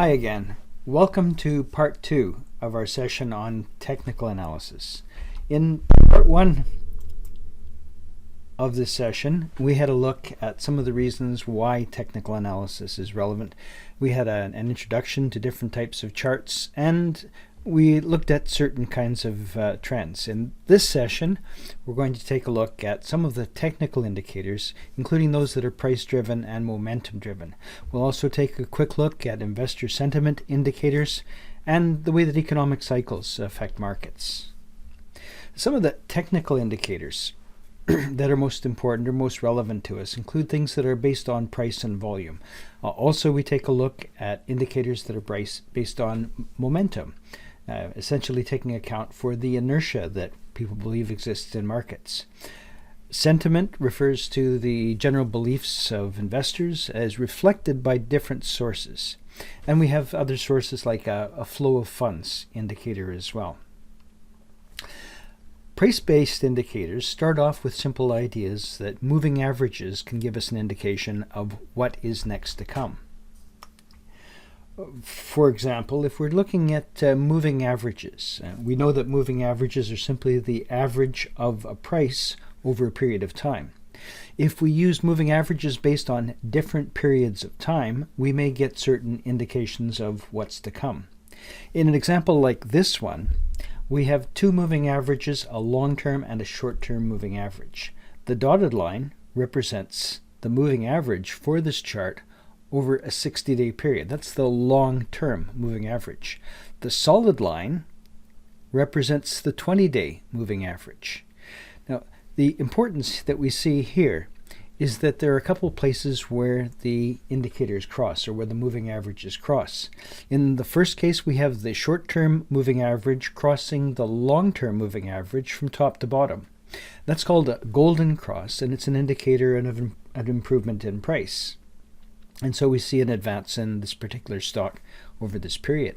Hi again. Welcome to part 2 of our session on technical analysis. In part 1 of this session, we had a look at some of the reasons why technical analysis is relevant. We had an introduction to different types of charts, and we looked at certain kinds of trends. In this session, we're going to take a look at some of the technical indicators, including those that are price-driven and momentum-driven. We'll also take a quick look at investor sentiment indicators and the way that economic cycles affect markets. Some of the technical indicators that are most important or most relevant to us include things that are based on price and volume. Also, we take a look at indicators that are based on momentum. Essentially taking account for the inertia that people believe exists in markets. Sentiment refers to the general beliefs of investors as reflected by different sources. And we have other sources like a flow of funds indicator as well. Price-based indicators start off with simple ideas that moving averages can give us an indication of what is next to come. For example, if we're looking at moving averages, we know that moving averages are simply the average of a price over a period of time. If we use moving averages based on different periods of time, we may get certain indications of what's to come. In an example like this one, we have two moving averages, a long-term and a short-term moving average. The dotted line represents the moving average for this chart over a 60-day period. That's the long-term moving average. The solid line represents the 20-day moving average. Now, the importance that we see here is that there are a couple of places where the indicators cross, or where the moving averages cross. In the first case, we have the short-term moving average crossing the long-term moving average from top to bottom. That's called a golden cross, and it's an indicator of an improvement in price. And so we see an advance in this particular stock over this period.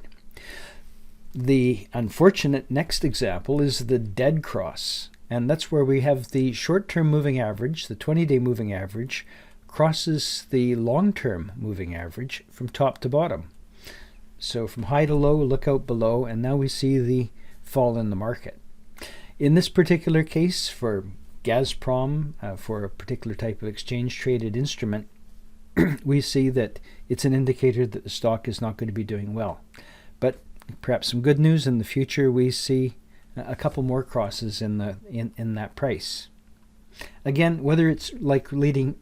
The unfortunate next example is the dead cross. And that's where we have the short-term moving average, the 20-day moving average, crosses the long-term moving average from top to bottom. So from high to low, look out below, and now we see the fall in the market. In this particular case, for Gazprom, for a particular type of exchange-traded instrument, we see that it's an indicator that the stock is not going to be doing well. But perhaps some good news in the future, we see a couple more crosses in that price. Again, whether it's like reading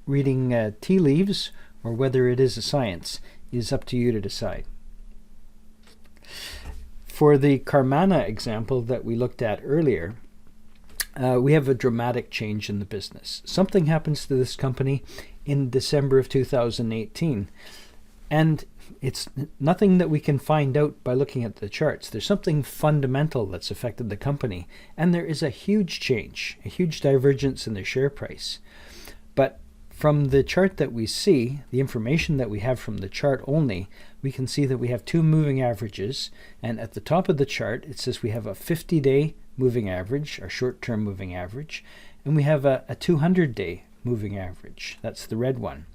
tea leaves or whether it is a science is up to you to decide. For the Carmana example that we looked at earlier, we have a dramatic change in the business. Something happens to this company in December of 2018, and it's nothing that we can find out by looking at the charts. There's something fundamental that's affected the company, and there is a huge change, a huge divergence in the share price. But from the chart that we see, the information that we have from the chart only, we can see that we have two moving averages, and at the top of the chart it says we have a 50-day moving average, our short-term moving average, and we have a 200-day moving average. That's the red one.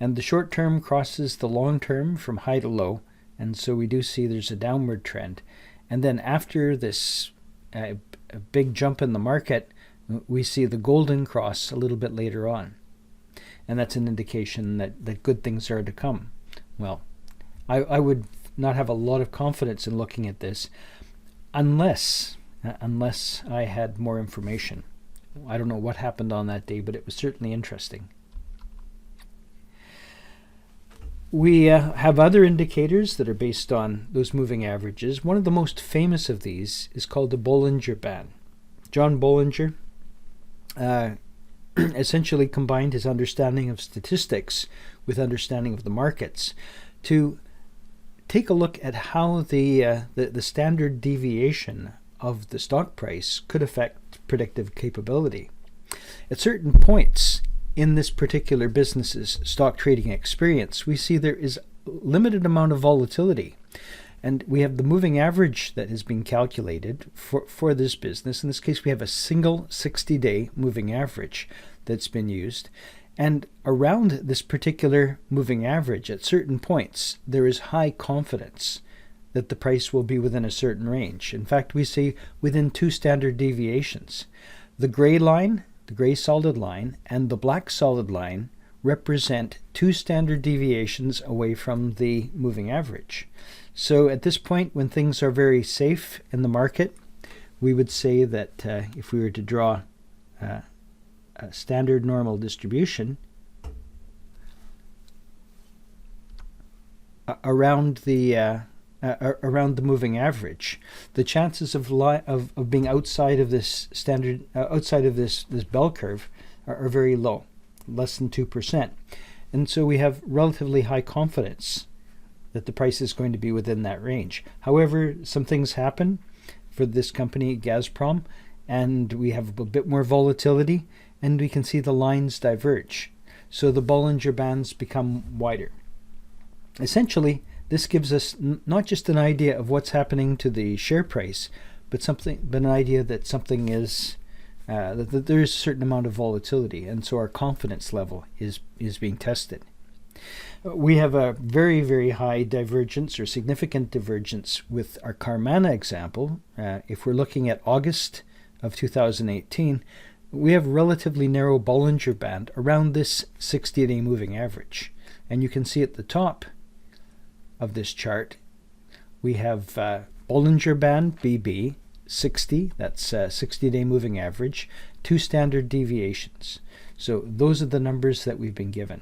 And the short term crosses the long term from high to low, and so we do see there's a downward trend. And then after this a big jump in the market, we see the golden cross a little bit later on. And that's an indication that good things are to come. Well, I would not have a lot of confidence in looking at this unless I had more information. I don't know what happened on that day, but it was certainly interesting. We have other indicators that are based on those moving averages. One of the most famous of these is called the Bollinger Band. John Bollinger essentially combined his understanding of statistics with understanding of the markets to take a look at how the standard deviation of the stock price could affect predictive capability. At certain points in this particular business's stock trading experience, we see there is limited amount of volatility. And we have the moving average that has been calculated for this business. In this case, we have a single 60-day moving average that's been used. And around this particular moving average, at certain points, there is high confidence that the price will be within a certain range. In fact, we see within 2 standard deviations. The gray line, the gray solid line, and the black solid line represent 2 standard deviations away from the moving average. So at this point, when things are very safe in the market, we would say that if we were to draw a standard normal distribution around the moving average, the chances of being outside of this standard, outside of this bell curve, are very low, less than 2%, and so we have relatively high confidence that the price is going to be within that range. However, some things happen for this company, Gazprom, and we have a bit more volatility, and we can see the lines diverge. So the Bollinger Bands become wider. Essentially, this gives us not just an idea of what's happening to the share price, but an idea that something is that there is a certain amount of volatility, and so our confidence level is being tested. We have a very, very high divergence or significant divergence with our Carmana example. If we're looking at August of 2018, we have relatively narrow Bollinger Band around this 60-day moving average. And you can see at the top of this chart, we have Bollinger Band, BB, 60, that's 60-day moving average, 2 standard deviations. So those are the numbers that we've been given.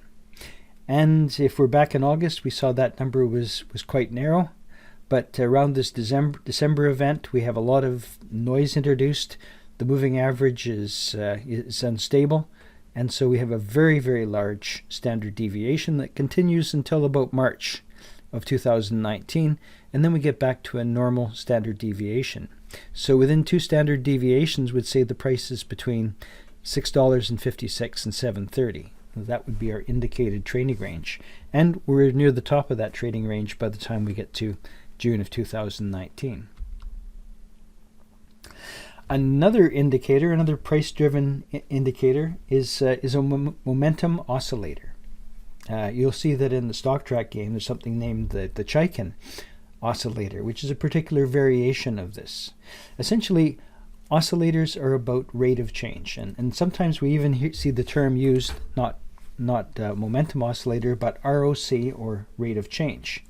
And if we're back in August, we saw that number was quite narrow. But around this December event, we have a lot of noise introduced. The moving average is unstable. And so we have a very, very large standard deviation that continues until about March of 2019. And then we get back to a normal standard deviation. So within 2 standard deviations, we'd say the price is between $6.56 and $7.30. That would be our indicated trading range. And we're near the top of that trading range by the time we get to June of 2019. Another indicator, another price-driven indicator, is a momentum oscillator. You'll see that in the stock track game there's something named the Chaikin oscillator, which is a particular variation of this. Essentially, oscillators are about rate of change, and sometimes we even see the term used, not momentum oscillator, but ROC, or rate of change.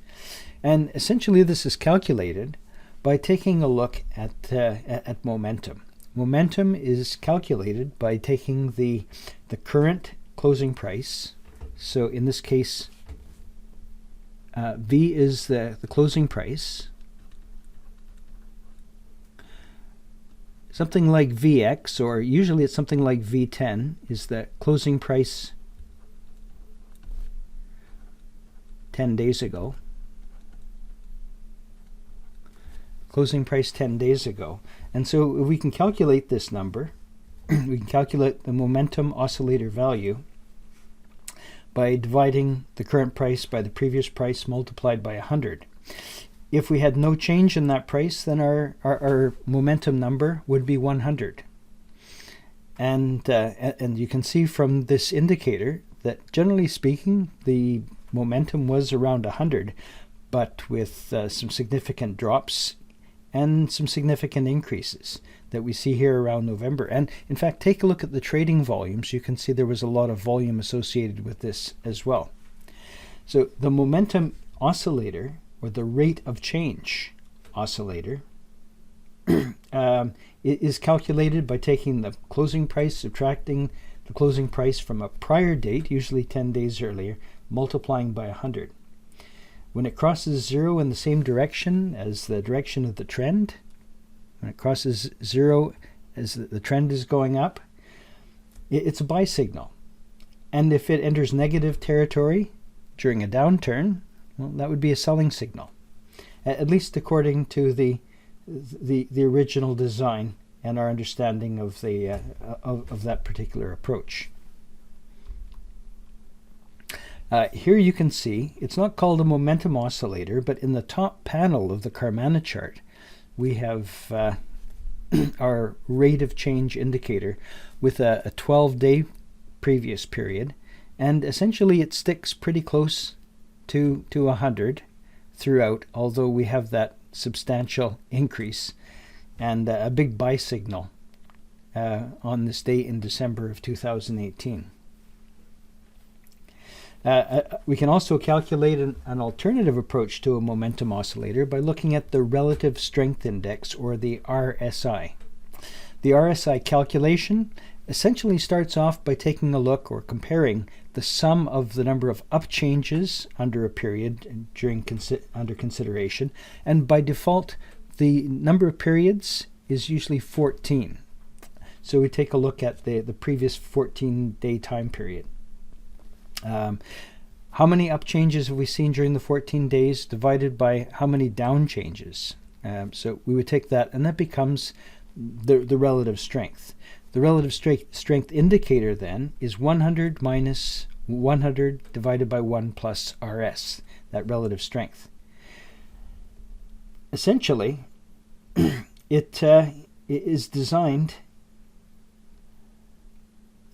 And essentially this is calculated by taking a look at momentum. Momentum is calculated by taking the current closing price. So in this case, V is the closing price. Something like Vx, or usually it's something like V10, is the closing price 10 days ago. Closing price 10 days ago. And so if we can calculate this number, we can calculate the momentum oscillator value by dividing the current price by the previous price multiplied by 100. If we had no change in that price, then our momentum number would be 100. And you can see from this indicator that generally speaking, the momentum was around 100, but with some significant drops and some significant increases that we see here around November. And in fact, take a look at the trading volumes. You can see there was a lot of volume associated with this as well. So the momentum oscillator, or the rate of change oscillator, is calculated by taking the closing price, subtracting the closing price from a prior date, usually 10 days earlier, multiplying by 100. When it crosses 0 in the same direction as the direction of the trend, when it crosses 0 as the trend is going up, it's a buy signal. And if it enters negative territory during a downturn, well, that would be a selling signal, at least according to the original design and our understanding of the of that particular approach. Here you can see it's not called a momentum oscillator, but in the top panel of the Carmana chart, we have our rate of change indicator with a 12-day previous period And essentially it sticks pretty close to 100 throughout, although we have that substantial increase and a big buy signal on this date in December of 2018. We can also calculate an alternative approach to a momentum oscillator by looking at the relative strength index, or the RSI. The RSI calculation essentially starts off by taking a look or comparing the sum of the number of up changes under a period under consideration, and by default the number of periods is usually 14. So we take a look at the previous 14-day time period. How many up changes have we seen during the 14 days divided by how many down changes? So we would take that, and that becomes the relative strength. The relative strength indicator then is 100 minus 100 divided by 1 plus RS, that relative strength. Essentially, it is designed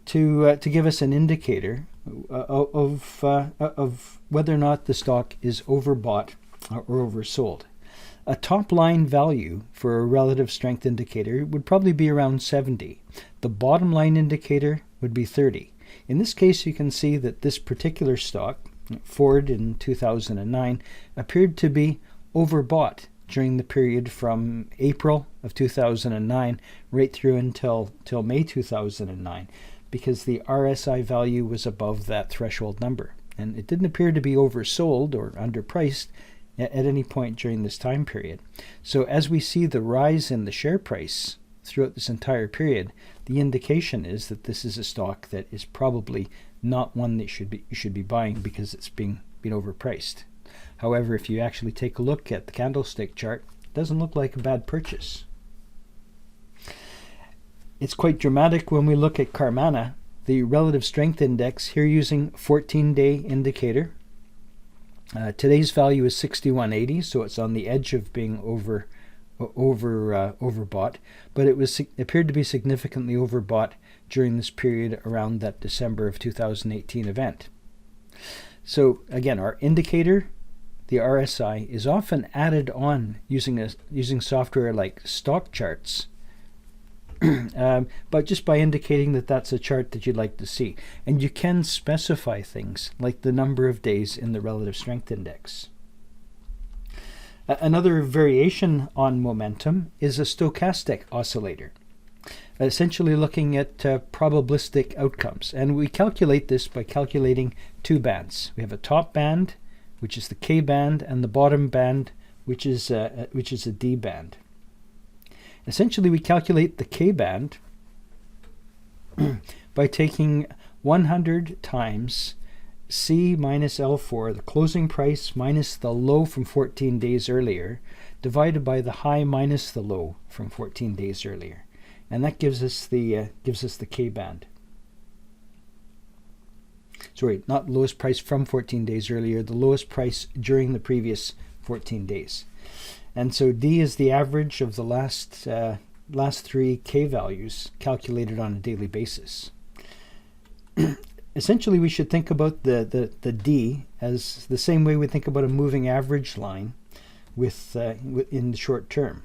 to give us an indicator of whether or not the stock is overbought or oversold. A top line value for a relative strength indicator would probably be around 70. The bottom line indicator would be 30. In this case, you can see that this particular stock, Ford in 2009, appeared to be overbought during the period from April of 2009 right through until May 2009, because the RSI value was above that threshold number. And it didn't appear to be oversold or underpriced at any point during this time period. So as we see the rise in the share price throughout this entire period, the indication is that this is a stock that is probably not one that you should be buying because it's been overpriced. However, if you actually take a look at the candlestick chart, it doesn't look like a bad purchase. It's quite dramatic when we look at Carmana, the relative strength index, here using 14-day indicator. Today's value is 6180, so it's on the edge of being overbought, but it appeared to be significantly overbought during this period around that December of 2018 event. So again, our indicator, the RSI, is often added on using software like stock charts, but just by indicating that that's a chart that you'd like to see. And you can specify things like the number of days in the relative strength index. Another variation on momentum is a stochastic oscillator, essentially looking at probabilistic outcomes. And we calculate this by calculating two bands. We have a top band, which is the K band, and the bottom band, which is a D band. Essentially, we calculate the K band by taking 100 times C minus L4, the closing price minus the low from 14 days earlier, divided by the high minus the low from 14 days earlier, and that gives us the K band. Sorry, not lowest price from 14 days earlier, the lowest price during the previous 14 days. And so D is the average of the last three K values calculated on a daily basis. Essentially, we should think about the D as the same way we think about a moving average line in the short term.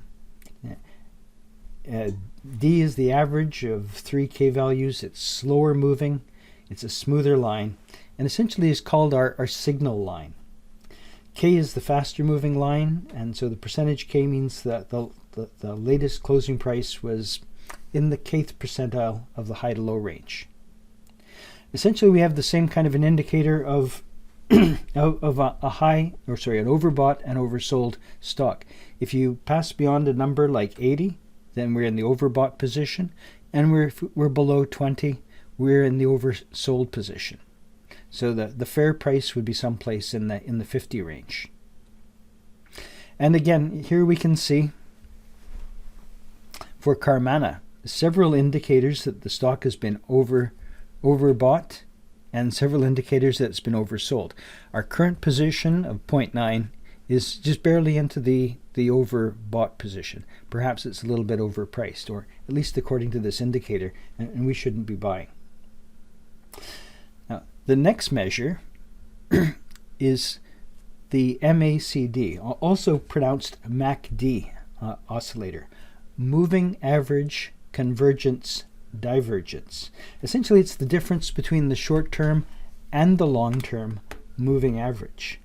D is the average of three K values. It's slower moving, it's a smoother line, and essentially is called our signal line. K is the faster moving line, and so the percentage K means that the latest closing price was in the kth percentile of the high to low range. Essentially, we have the same kind of an indicator of an overbought and oversold stock. If you pass beyond a number like 80, then we're in the overbought position, and we're below 20, we're in the oversold position. So the fair price would be someplace in the 50 range. And again, here we can see for Carmana several indicators that the stock has been overbought and several indicators that it's been oversold. Our current position of 0.9 is just barely into the overbought position. Perhaps it's a little bit overpriced, or at least according to this indicator, and we shouldn't be buying. Now, The next measure is the MACD, also pronounced MACD oscillator, moving average convergence divergence. Essentially, it's the difference between the short-term and the long-term moving average.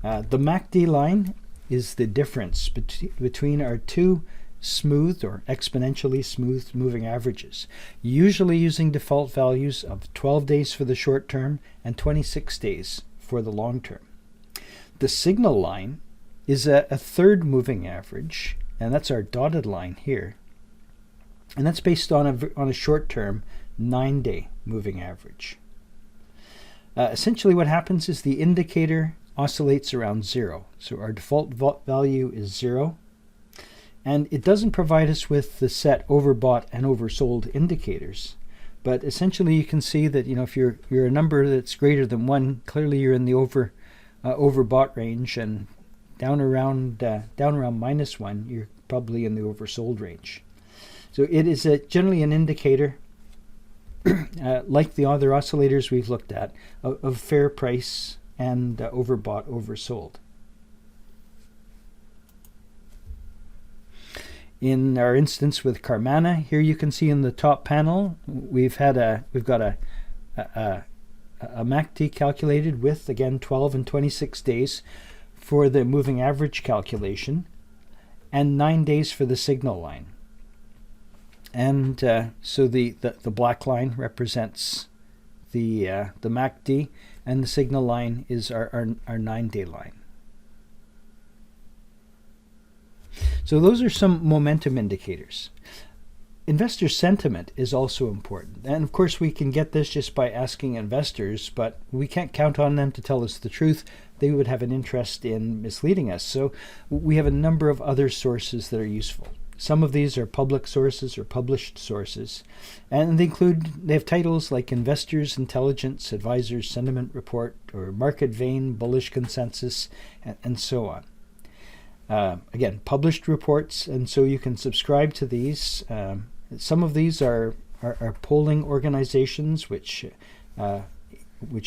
The MACD line is the difference between our two smooth or exponentially smooth moving averages, usually using default values of 12 days for the short term and 26 days for the long term. The signal line is a third moving average, and that's our dotted line here. And that's based on a short-term 9-day moving average. Essentially what happens is the indicator oscillates around 0. So our default value is 0. And it doesn't provide us with the set overbought and oversold indicators. But essentially you can see that, if you're a number that's greater than 1, clearly you're in the overbought range, and down around -1, you're probably in the oversold range. So it is generally an indicator, like the other oscillators we've looked at, of fair price and overbought, oversold. In our instance with Carmana, here you can see in the top panel we've got a MACD calculated with, again, 12 and 26 days for the moving average calculation, and 9 days for the signal line. And so the black line represents the MACD, and the signal line is our 9-day line. So those are some momentum indicators. Investor sentiment is also important. And of course we can get this just by asking investors, but we can't count on them to tell us the truth. They would have an interest in misleading us. So we have a number of other sources that are useful. Some of these are public sources or published sources, and they have titles like Investors Intelligence, Advisors Sentiment Report, or Market Vein, Bullish Consensus, and so on. Again, published reports, and so you can subscribe to these. Some of these are polling organizations which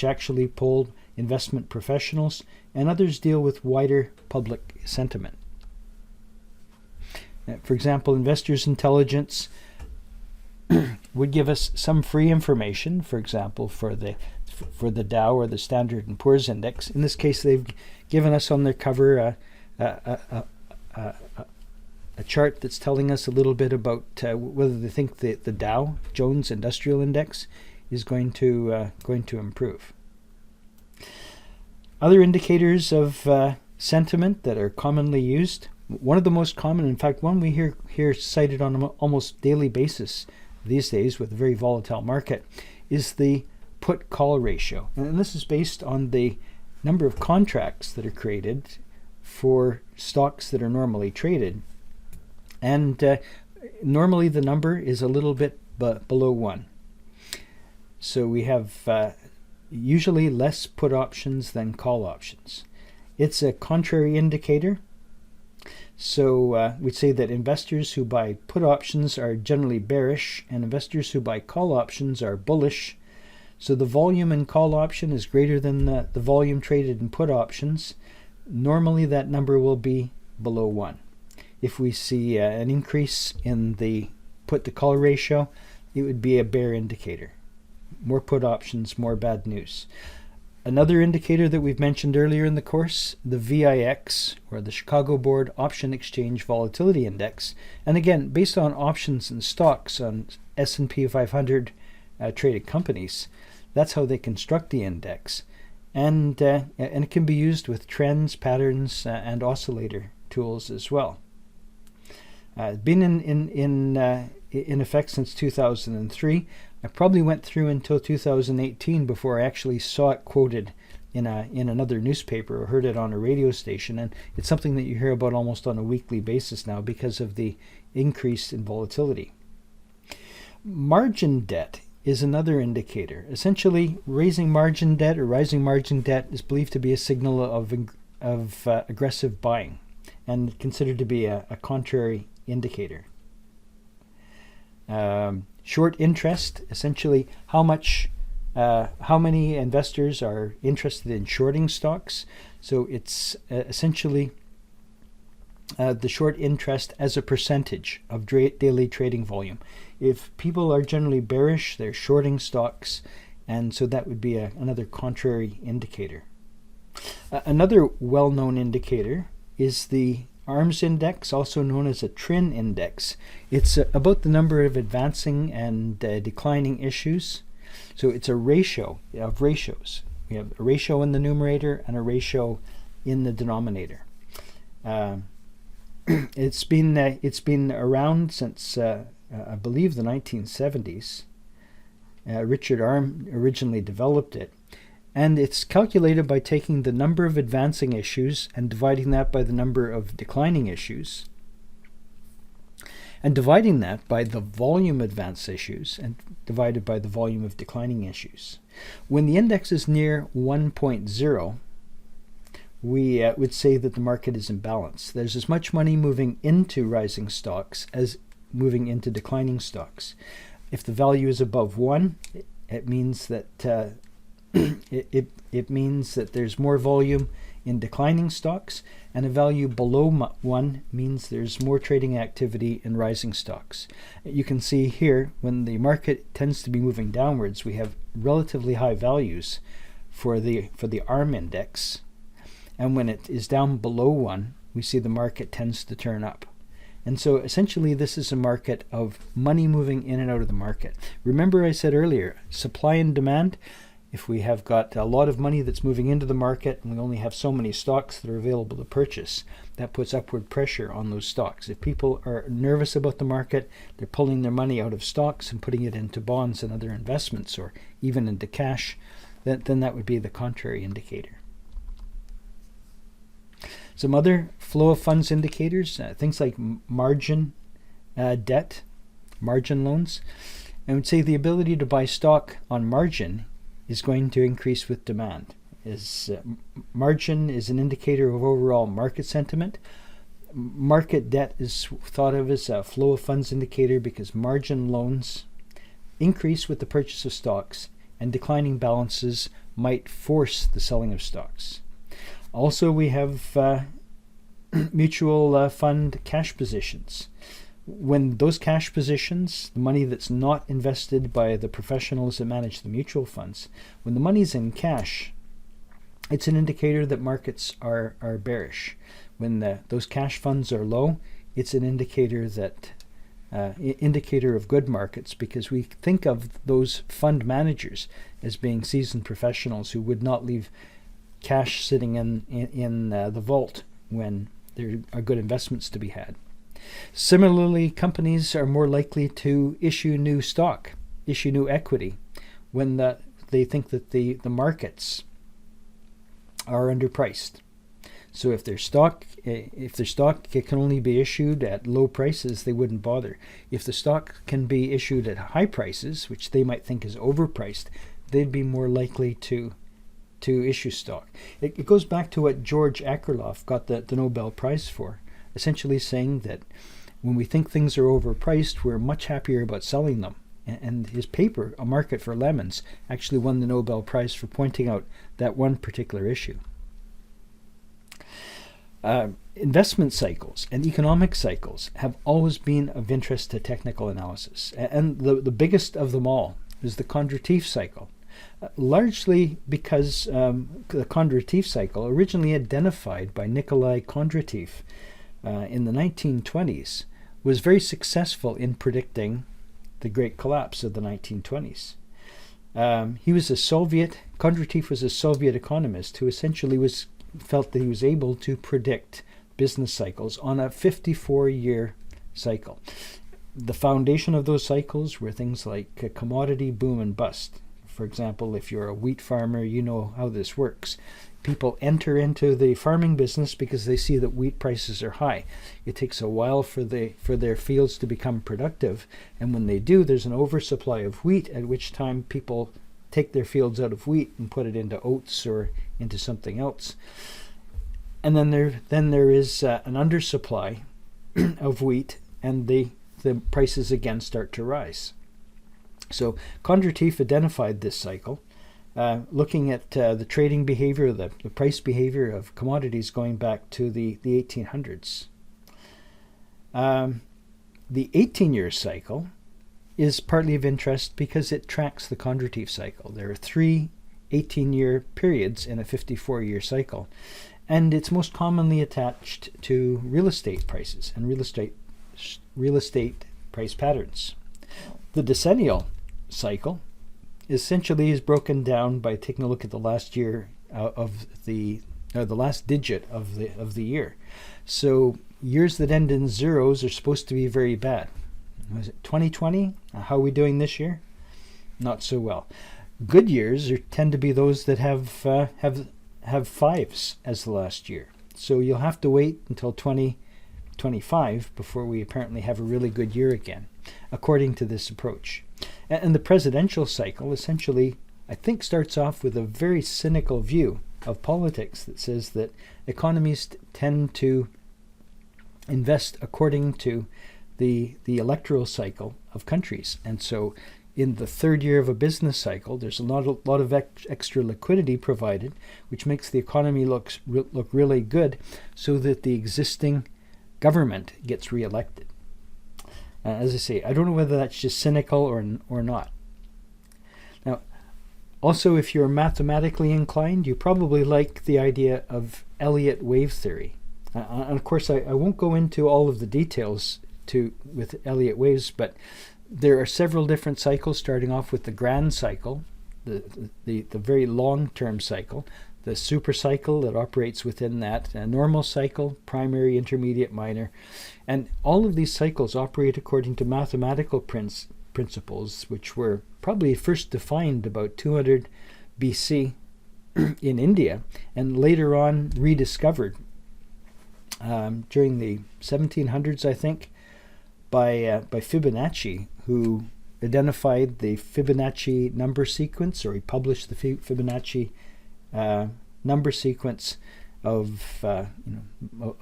actually poll investment professionals, and others deal with wider public sentiment. For example, Investors Intelligence would give us some free information, for example, for the Dow or the Standard & Poor's Index. In this case, they've given us on their cover a chart that's telling us a little bit about whether they think the Dow Jones Industrial Index is going to improve. Other indicators of sentiment that are commonly used. One of the most common, in fact, one we hear cited on an almost daily basis these days with a very volatile market, is the put-call ratio. And this is based on the number of contracts that are created for stocks that are normally traded. And normally the number is a little bit below 1. So we have usually less put options than call options. It's a contrary indicator. So we'd say that investors who buy put options are generally bearish, and investors who buy call options are bullish. So the volume in call option is greater than the volume traded in put options. Normally that number will be below 1. If we see an increase in the put to call ratio, it would be a bear indicator. More put options, more bad news. Another indicator that we've mentioned earlier in the course, the VIX, or the Chicago Board Option Exchange Volatility Index, and again, based on options and stocks on S&P 500 traded companies, that's how they construct the index. And it can be used with trends, patterns, and oscillator tools as well. Been in effect since 2003. I probably went through until 2018 before I actually saw it quoted in another newspaper or heard it on a radio station, and it's something that you hear about almost on a weekly basis now because of the increase in volatility. Margin debt is another indicator. Essentially, raising margin debt or rising margin debt is believed to be a signal of aggressive buying and considered to be a contrary indicator. Short interest, essentially how much how many investors are interested in shorting stocks. So it's essentially the short interest as a percentage of daily trading volume. If people are generally bearish, they're shorting stocks, and so that would be another contrary indicator. Another well-known indicator is the ARMS index, also known as a TRIN index. It's about the number of advancing and declining issues. So it's a ratio of ratios. We have a ratio in the numerator and a ratio in the denominator. It's been around since I believe the 1970s. Richard Arm originally developed it. And it's calculated by taking the number of advancing issues and dividing that by the number of declining issues, and dividing that by the volume of advanced issues and divided by the volume of declining issues. When the index is near 1.0, we would say that the market is in balance. There's as much money moving into rising stocks as moving into declining stocks. If the value is above 1, it means that it means that there's more volume in declining stocks, and a value below 1 means there's more trading activity in rising stocks. You can see here when the market tends to be moving downwards, we have relatively high values for the ARM index, and when it is down below 1, we see the market tends to turn up. And so essentially this is a market of money moving in and out of the market. Remember I said earlier, supply and demand. If we have got a lot of money that's moving into the market and we only have so many stocks that are available to purchase, that puts upward pressure on those stocks. If people are nervous about the market, they're pulling their money out of stocks and putting it into bonds and other investments, or even into cash, then that would be the contrary indicator. Some other flow of funds indicators, things like margin debt, margin loans. I would say the ability to buy stock on margin is going to increase with demand. Margin is an indicator of overall market sentiment. Market debt is thought of as a flow of funds indicator because margin loans increase with the purchase of stocks, and declining balances might force the selling of stocks. Also, we have mutual fund cash positions. When those cash positions, the money that's not invested by the professionals that manage the mutual funds, when the money's in cash, it's an indicator that markets are bearish. When those cash funds are low, it's an indicator that indicator of good markets, because we think of those fund managers as being seasoned professionals who would not leave cash sitting in the vault when there are good investments to be had. Similarly, companies are more likely to issue new stock, issue new equity, when they think that the markets are underpriced. So if their stock can only be issued at low prices, they wouldn't bother. If the stock can be issued at high prices, which they might think is overpriced, they'd be more likely to issue stock. It goes back to what George Akerlof got the Nobel Prize for, essentially saying that when we think things are overpriced, we're much happier about selling them. And his paper, A Market for Lemons, actually won the Nobel Prize for pointing out that one particular issue. Investment cycles and economic cycles have always been of interest to technical analysis. And the biggest of them all is the Kondratiev cycle. Largely because the Kondratiev cycle, originally identified by Nikolai Kondratiev in the 1920s, was very successful in predicting the great collapse of the 1920s. Kondratiev was a Soviet economist who essentially felt that he was able to predict business cycles on a 54-year cycle. The foundation of those cycles were things like a commodity boom and bust. For example, if you're a wheat farmer, you know how this works. People enter into the farming business because they see that wheat prices are high. It takes a while for their fields to become productive, and when they do, there's an oversupply of wheat, at which time people take their fields out of wheat and put it into oats or into something else. And then there is an undersupply of wheat, and the prices again start to rise. So Kondratieff identified this cycle, looking at the trading behavior, the price behavior of commodities going back to the 1800s. The 18-year cycle is partly of interest because it tracks the Kondratieff cycle. There are 3 18-year periods in a 54-year cycle, and it's most commonly attached to real estate prices and real estate price patterns. The decennial cycle essentially is broken down by taking a look at the last year of the last digit of the year. So years that end in zeros are supposed to be very bad. Was it 2020? How are we doing this year? Not so well. Good years tend to be those that have 5s as the last year. So you'll have to wait until 2025 before we apparently have a really good year again, according to this approach. And the presidential cycle essentially, I think, starts off with a very cynical view of politics that says that economies tend to invest according to the electoral cycle of countries. And so in the third year of a business cycle, there's a lot of extra liquidity provided, which makes the economy look really good, so that the existing government gets reelected. As I say, I don't know whether that's just cynical or not. Now, also, if you're mathematically inclined, you probably like the idea of Elliott wave theory. And of course, I won't go into all of the details with Elliott waves, but there are several different cycles, starting off with the grand cycle, the very long-term cycle, the super cycle that operates within that, a normal cycle, primary, intermediate, minor. And all of these cycles operate according to mathematical principles, which were probably first defined about 200 BC in India, and later on rediscovered during the 1700s, I think, by Fibonacci, who identified the Fibonacci number sequence, or he published the Fibonacci number sequence of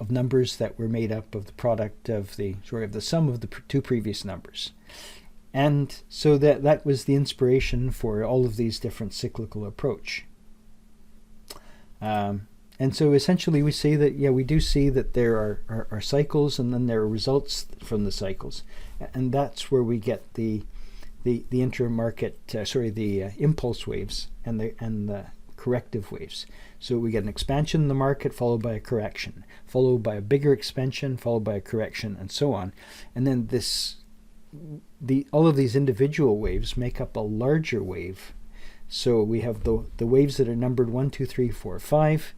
numbers that were made up of the product of the sum of the two previous numbers. And so that was the inspiration for all of these different cyclical approach. And so essentially we say that, we do see that there are cycles, and then there are results from the cycles. And that's where we get the interim market, the impulse waves and the corrective waves. So we get an expansion in the market followed by a correction, followed by a bigger expansion, followed by a correction, and so on. And then all of these individual waves make up a larger wave. So we have the waves that are numbered 1, 2, 3, 4, 5,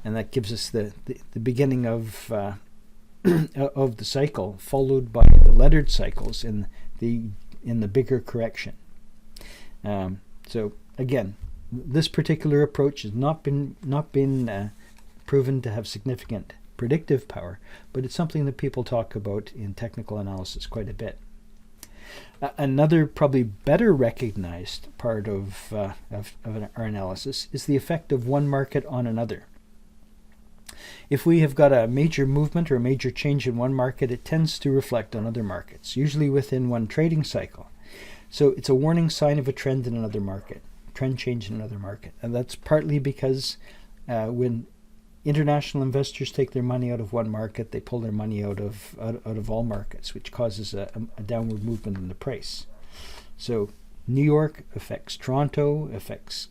and that gives us the beginning of the cycle, followed by the lettered cycles in the bigger correction. So again, this particular approach has not been proven to have significant predictive power, but it's something that people talk about in technical analysis quite a bit. Another probably better recognized part of our analysis is the effect of one market on another. If we have got a major movement or a major change in one market, it tends to reflect on other markets, usually within one trading cycle. So it's a warning sign of a trend in another market, trend change in another market. And that's partly because when international investors take their money out of one market, they pull their money out of all markets, which causes a downward movement in the price. So New York affects Toronto, affects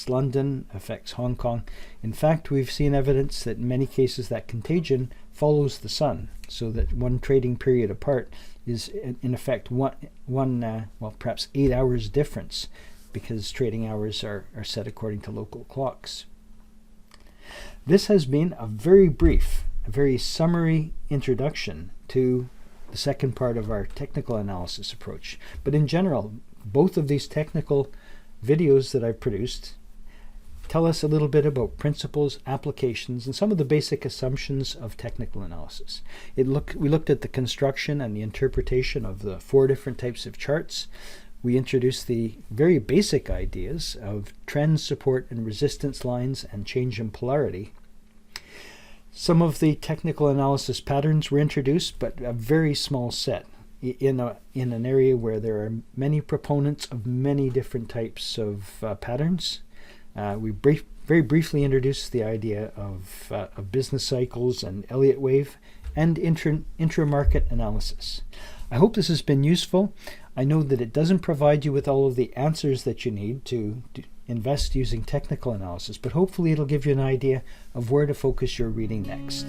London, affects Hong Kong. In fact, we've seen evidence that in many cases that contagion follows the sun, so that one trading period apart is in effect perhaps 8 hours difference, because trading hours are set according to local clocks. This has been a very brief, a very summary introduction to the second part of our technical analysis approach. But in general, both of these technical videos that I've produced tell us a little bit about principles, applications, and some of the basic assumptions of technical analysis. We looked at the construction and the interpretation of the 4 different types of charts. We introduced the very basic ideas of trend, support, and resistance lines, and change in polarity. Some of the technical analysis patterns were introduced, but a very small set. in an area where there are many proponents of many different types of patterns. We very briefly introduced the idea of business cycles and Elliott wave and intra-market analysis. I hope this has been useful. I know that it doesn't provide you with all of the answers that you need to invest using technical analysis, but hopefully it'll give you an idea of where to focus your reading next.